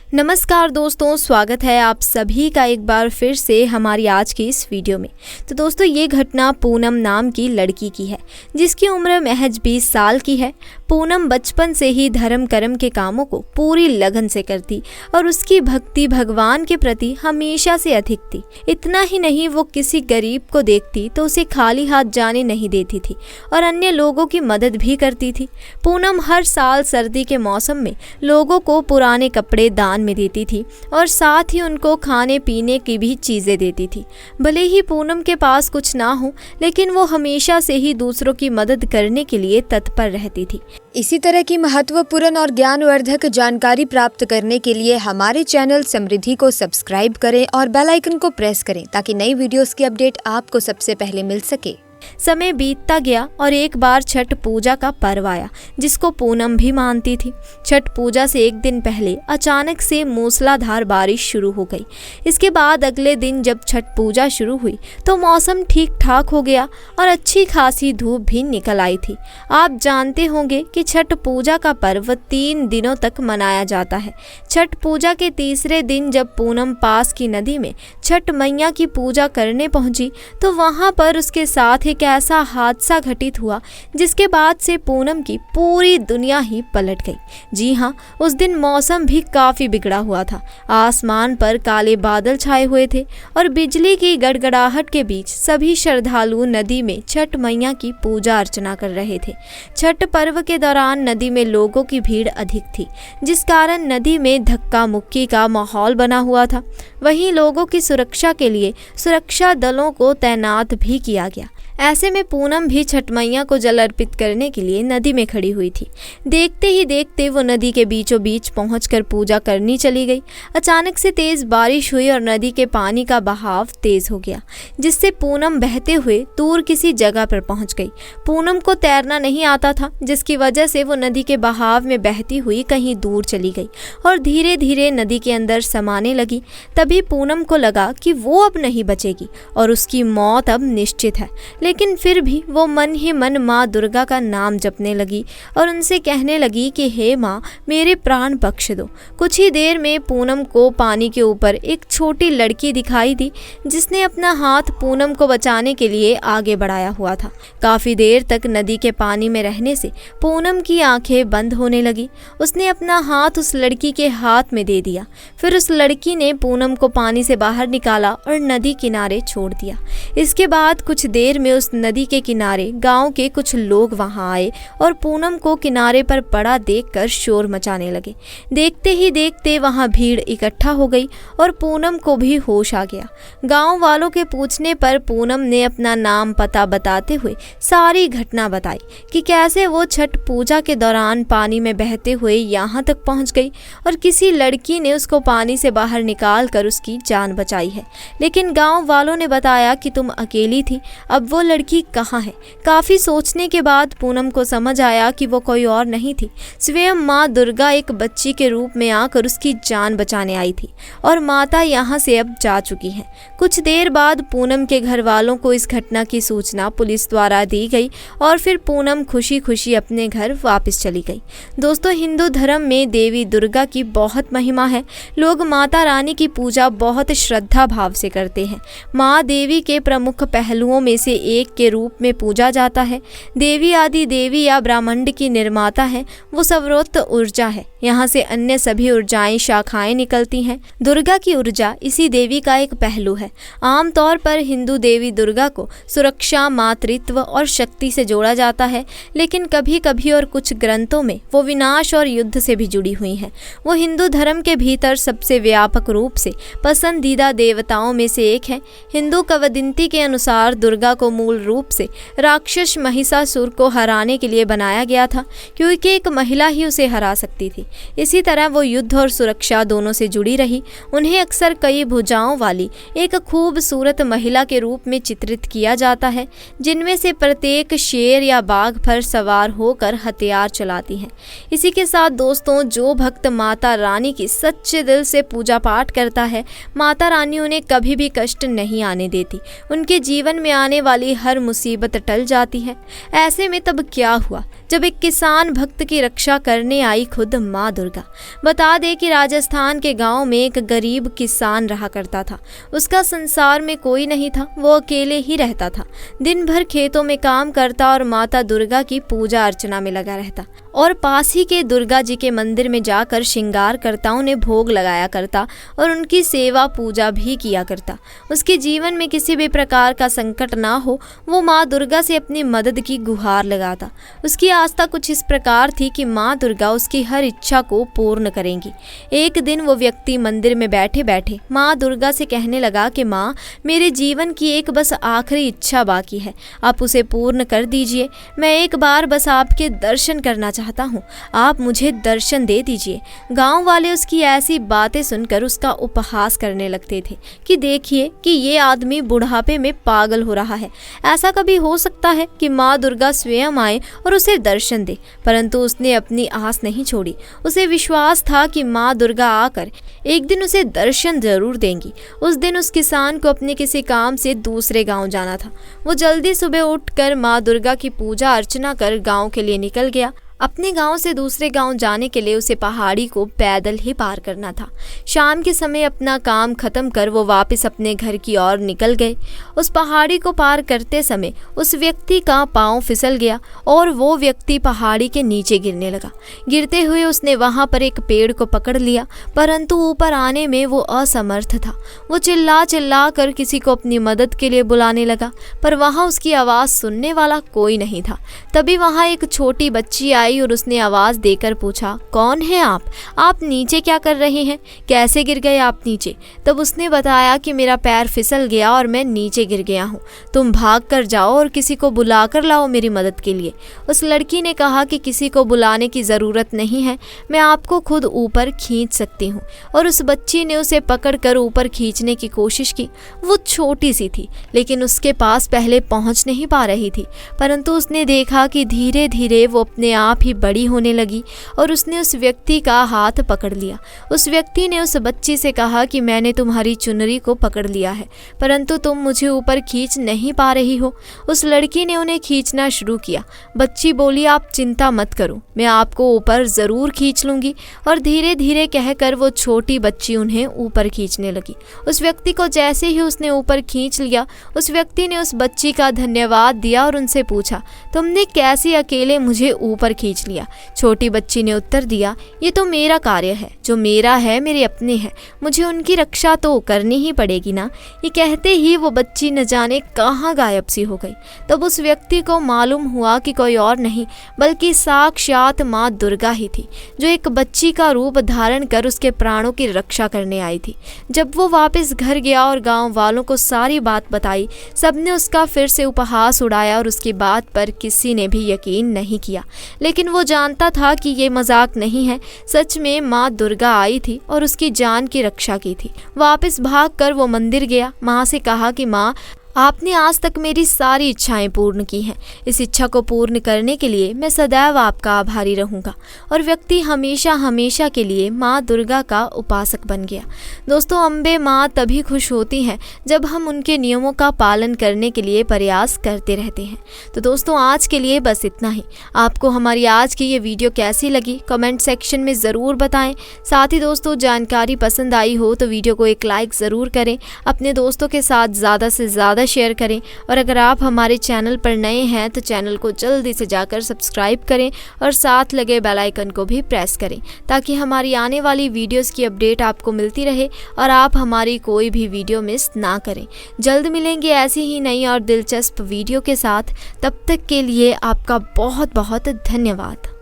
नमस्कार दोस्तों, स्वागत है आप सभी का एक बार फिर से हमारी आज की इस वीडियो में। तो दोस्तों, ये घटना पूनम नाम की लड़की की है जिसकी उम्र महज 20 साल की है। पूनम बचपन से ही धर्म कर्म के कामों को पूरी लगन से करती और उसकी भक्ति भगवान के प्रति हमेशा से अधिक थी। इतना ही नहीं, वो किसी गरीब को देखती तो उसे खाली हाथ जाने नहीं देती थी और अन्य लोगों की मदद भी करती थी। पूनम हर साल सर्दी के मौसम में लोगों को पुराने कपड़े दान में देती थी और साथ ही उनको खाने पीने की भी चीजें देती थी। भले ही पूनम के पास कुछ ना हो, लेकिन वो हमेशा से ही दूसरों की मदद करने के लिए तत्पर रहती थी। इसी तरह की महत्वपूर्ण और ज्ञानवर्धक जानकारी प्राप्त करने के लिए हमारे चैनल समृद्धि को सब्सक्राइब करें और बेल आइकन को प्रेस करें ताकि नई वीडियोस की अपडेट आपको सबसे पहले मिल सके। समय बीतता गया और एक बार छठ पूजा का पर्व आया जिसको पूनम भी मानती थी। छठ पूजा से एक दिन पहले अचानक से मूसलाधार बारिश शुरू हो गई। इसके बाद अगले दिन जब छठ पूजा शुरू हुई तो मौसम ठीक ठाक हो गया और अच्छी खासी धूप भी निकल आई थी। आप जानते होंगे कि छठ पूजा का पर्व 3 दिनों तक मनाया जाता है। छठ पूजा के तीसरे दिन जब पूनम पास की नदी में छठ मैया की पूजा करने पहुंची तो वहां पर उसके साथ एक ऐसा हादसा घटित हुआ जिसके बाद से पूनम की पूरी दुनिया ही पलट गई। जी हाँ, उस दिन मौसम भी काफी बिगड़ा हुआ था। आसमान पर काले बादल छाए हुए थे और बिजली की गड़गड़ाहट के बीच सभी श्रद्धालु नदी में छठ मैया की पूजा अर्चना कर रहे थे। छठ पर्व के दौरान नदी में लोगों की भीड़ अधिक थी, जिस कारण नदी में धक्का मुक्की का माहौल बना हुआ था। वहीं लोगों की सुरक्षा के लिए सुरक्षा दलों को तैनात भी किया गया। ऐसे में पूनम भी छठ मैया को जल अर्पित करने के लिए नदी में खड़ी हुई थी। देखते ही देखते वो नदी के बीचों बीच पहुंचकर पूजा करनी चली गई। अचानक से तेज बारिश हुई और नदी के पानी का बहाव तेज हो गया, जिससे पूनम बहते हुए दूर किसी जगह पर पहुंच गई। पूनम को तैरना नहीं आता था, जिसकी वजह से वो नदी के बहाव में बहती हुई कहीं दूर चली गई और धीरे धीरे नदी के अंदर समाने लगी। तभी पूनम को लगा कि वो अब नहीं बचेगी और उसकी मौत अब निश्चित है। लेकिन फिर भी वो मन ही मन माँ दुर्गा का नाम जपने लगी और उनसे कहने लगी कि हे माँ, मेरे प्राण बख्श दो। कुछ ही देर में पूनम को पानी के ऊपर एक छोटी लड़की दिखाई दी जिसने अपना हाथ पूनम को बचाने के लिए आगे बढ़ाया हुआ था। काफी देर तक नदी के पानी में रहने से पूनम की आंखें बंद होने लगी। उसने अपना हाथ उस लड़की के हाथ में दे दिया। फिर उस लड़की ने पूनम को पानी से बाहर निकाला और नदी किनारे छोड़ दिया। इसके बाद कुछ देर में उस नदी के किनारे गांव के कुछ लोग वहां आए और पूनम को किनारे पर पड़ा देखकर शोर मचाने लगे। देखते ही देखते वहां भीड़ इकट्ठा हो गई और पूनम को भी होश आ गया। गांव वालों के पूछने पर पूनम ने अपना नाम पता बताते हुए सारी घटना बताई कि कैसे वो छठ पूजा के दौरान पानी में बहते हुए यहाँ तक पहुँच गई और किसी लड़की ने उसको पानी से बाहर निकाल कर उसकी जान बचाई है। लेकिन गाँव वालों ने बताया कि तुम अकेली थी, अब वो लड़की कहाँ है। काफी सोचने के बाद पूनम को समझ आया कि वो कोई और नहीं थी, स्वयं माँ दुर्गा एक बच्ची के रूप में आकर उसकी जान बचाने आई थी और माता यहाँ से अब जा चुकी है। कुछ देर बाद पूनम के घर वालों को इस घटना की सूचना पुलिस द्वारा दी गई और फिर पूनम खुशी खुशी अपने घर वापस चली गई। दोस्तों, हिंदू धर्म में देवी दुर्गा की बहुत महिमा है। लोग माता रानी की पूजा बहुत श्रद्धा भाव से करते हैं। माँ देवी के प्रमुख पहलुओं में से एक के रूप में पूजा जाता है। देवी आदि देवी या ब्रह्मांड की निर्माता है। वो सर्वोच्च ऊर्जा है। यहाँ से अन्य सभी ऊर्जाएं शाखाएं निकलती हैं। दुर्गा की ऊर्जा इसी देवी का एक पहलू है। आमतौर पर हिंदू देवी दुर्गा को सुरक्षा, मातृत्व और शक्ति से जोड़ा जाता है, लेकिन कभी कभी और कुछ ग्रंथों में वो विनाश और युद्ध से भी जुड़ी हुई हैं। वो हिंदू धर्म के भीतर सबसे व्यापक रूप से पसंदीदा देवताओं में से एक है। हिंदू किंवदंती के अनुसार दुर्गा को मूल रूप से राक्षस महिषासुर को हराने के लिए बनाया गया था, क्योंकि एक महिला ही उसे हरा सकती थी। इसी तरह वो युद्ध और सुरक्षा दोनों से जुड़ी रही। उन्हें अक्सर कई भुजाओं वाली एक खूबसूरत महिला के रूप में चित्रित किया जाता है, जिनमें से प्रत्येक शेर या बाघ पर सवार होकर हथियार चलाती है। इसी के साथ दोस्तों, जो भक्त माता रानी की सच्चे दिल से पूजा पाठ करता है, माता रानी उन्हें कभी भी कष्ट नहीं आने देती। उनके जीवन में आने वाली हर मुसीबत टल जाती है। ऐसे में तब क्या हुआ जब एक किसान भक्त की रक्षा करने आई खुद माँ दुर्गा। बता दे कि राजस्थान के गांव में एक गरीब किसान रहा करता था। उसका संसार में कोई नहीं था, वो अकेले ही रहता था। दिन भर खेतों में काम करता और माता दुर्गा की पूजा अर्चना में लगा रहता और पास ही के दुर्गा जी के मंदिर में जाकर श्रृंगार करता, उन्हें भोग लगाया करता और उनकी सेवा पूजा भी किया करता। उसके जीवन में किसी भी प्रकार का संकट ना हो, वो माँ दुर्गा से अपनी मदद की गुहार लगाता। उसकी आस्था कुछ इस प्रकार थी कि माँ दुर्गा उसकी हर इच्छा को पूर्ण करेंगी। एक दिन वो व्यक्ति मंदिर में बैठे बैठे माँ दुर्गा से कहने लगा कि माँ, मेरे जीवन की एक बस आखिरी इच्छा बाकी है, आप उसे पूर्ण कर दीजिए। मैं एक बार बस आपके दर्शन करना चाहता हूँ, आप मुझे दर्शन दे दीजिए। गांव वाले उसकी ऐसी बातें सुनकर उसका उपहास करने लगते थे कि देखिए कि ये आदमी बुढ़ापे में पागल हो रहा है। ऐसा कभी हो सकता है कि माँ दुर्गा स्वयं आए और उसे दर्शन दे? परंतु उसने अपनी आस नहीं छोड़ी। उसे विश्वास था कि माँ दुर्गा आकर एक दिन उसे दर्शन जरूर देंगी। उस दिन उस किसान को अपने किसी काम से दूसरे गांव जाना था। वो जल्दी सुबह उठकर माँ दुर्गा की पूजा अर्चना कर गांव के लिए निकल गया। अपने गांव से दूसरे गांव जाने के लिए उसे पहाड़ी को पैदल ही पार करना था। शाम के समय अपना काम खत्म कर वो वापस अपने घर की ओर निकल गए। उस पहाड़ी को पार करते समय उस व्यक्ति का पांव फिसल गया और वो व्यक्ति पहाड़ी के नीचे गिरने लगा। गिरते हुए उसने वहां पर एक पेड़ को पकड़ लिया, परंतु ऊपर आने में वो असमर्थ था। वो चिल्ला चिल्ला कर किसी को अपनी मदद के लिए बुलाने लगा, पर वहां उसकी आवाज़ सुनने वाला कोई नहीं था। तभी वहां एक छोटी बच्ची आई और उसने आवाज देकर पूछा, कौन है आप नीचे क्या कर रहे हैं? कैसे गिर गए आप नीचे? तब उसने बताया कि मेरा पैर फिसल गया और मैं नीचे गिर गया हूँ। तुम भाग कर जाओ और किसी को बुला कर लाओ मेरी मदद के लिए। उस लड़की ने कहा कि किसी को बुलाने की ज़रूरत नहीं है, मैं आपको खुद ऊपर खींच सकती हूँ। और उस बच्ची ने उसे पकड़ कर ऊपर खींचने की कोशिश की। वो छोटी सी थी, लेकिन उसके पास पहले पहुँच नहीं पा रही थी, परंतु उसने देखा कि धीरे धीरे वो अपने आप ही बड़ी होने लगी और उसने उस व्यक्ति का हाथ पकड़ लिया। उस व्यक्ति ने उस बच्ची से कहा कि मैंने तुम्हारी चुनरी को पकड़ लिया है, परंतु तुम मुझे ऊपर खींच नहीं पा रही हो। उस लड़की ने उन्हें खींचना शुरू किया। बच्ची बोली, आप चिंता मत करो, मैं आपको ऊपर ज़रूर खींच लूँगी। और धीरे धीरे कहकर वो छोटी बच्ची उन्हें ऊपर खींचने लगी। उस व्यक्ति को जैसे ही उसने ऊपर खींच लिया, उस व्यक्ति ने उस बच्ची का धन्यवाद दिया और उनसे पूछा, तुमने कैसे अकेले मुझे ऊपर खींच लिया? छोटी बच्ची ने उत्तर दिया, ये तो मेरा कार्य है, जो मेरा है मेरे अपने हैं, मुझे उनकी रक्षा तो करनी ही पड़ेगी ना। ये कहते ही वो बच्ची न जाने कहाँ गायब सी हो गई। तब उस व्यक्ति को मालूम हुआ कि कोई और नहीं बल्कि साक्षात माँ दुर्गा ही थी, जो एक बच्ची का रूप धारण कर उसके प्राणों की रक्षा करने आई थी। जब वो वापस घर गया और गांव वालों को सारी बात बताई, सबने उसका फिर से उपहास उड़ाया और उसकी बात पर किसी ने भी यकीन नहीं किया। लेकिन वो जानता था कि ये मजाक नहीं है, सच में माँ दुर्गा आई थी और उसकी जान की रक्षा की थी। वापस भागकर वो मंदिर गया। माँ से कहा कि माँ, आपने आज तक मेरी सारी इच्छाएं पूर्ण की हैं। इस इच्छा को पूर्ण करने के लिए मैं सदैव आपका आभारी रहूंगा। और व्यक्ति हमेशा हमेशा के लिए माँ दुर्गा का उपासक बन गया। दोस्तों, अम्बे माँ तभी खुश होती हैं जब हम उनके नियमों का पालन करने के लिए प्रयास करते रहते हैं। तो दोस्तों, आज के लिए बस इतना ही। आपको हमारी आज की ये वीडियो कैसी लगी कमेंट सेक्शन में ज़रूर बताएं। साथ ही दोस्तों, जानकारी पसंद आई हो तो वीडियो को एक लाइक ज़रूर करें, अपने दोस्तों के साथ ज़्यादा से ज़्यादा शेयर करें। और अगर आप हमारे चैनल पर नए हैं तो चैनल को जल्दी से जाकर सब्सक्राइब करें और साथ लगे बेल आइकन को भी प्रेस करें, ताकि हमारी आने वाली वीडियोस की अपडेट आपको मिलती रहे और आप हमारी कोई भी वीडियो मिस ना करें। जल्द मिलेंगे ऐसी ही नई और दिलचस्प वीडियो के साथ। तब तक के लिए आपका बहुत बहुत धन्यवाद।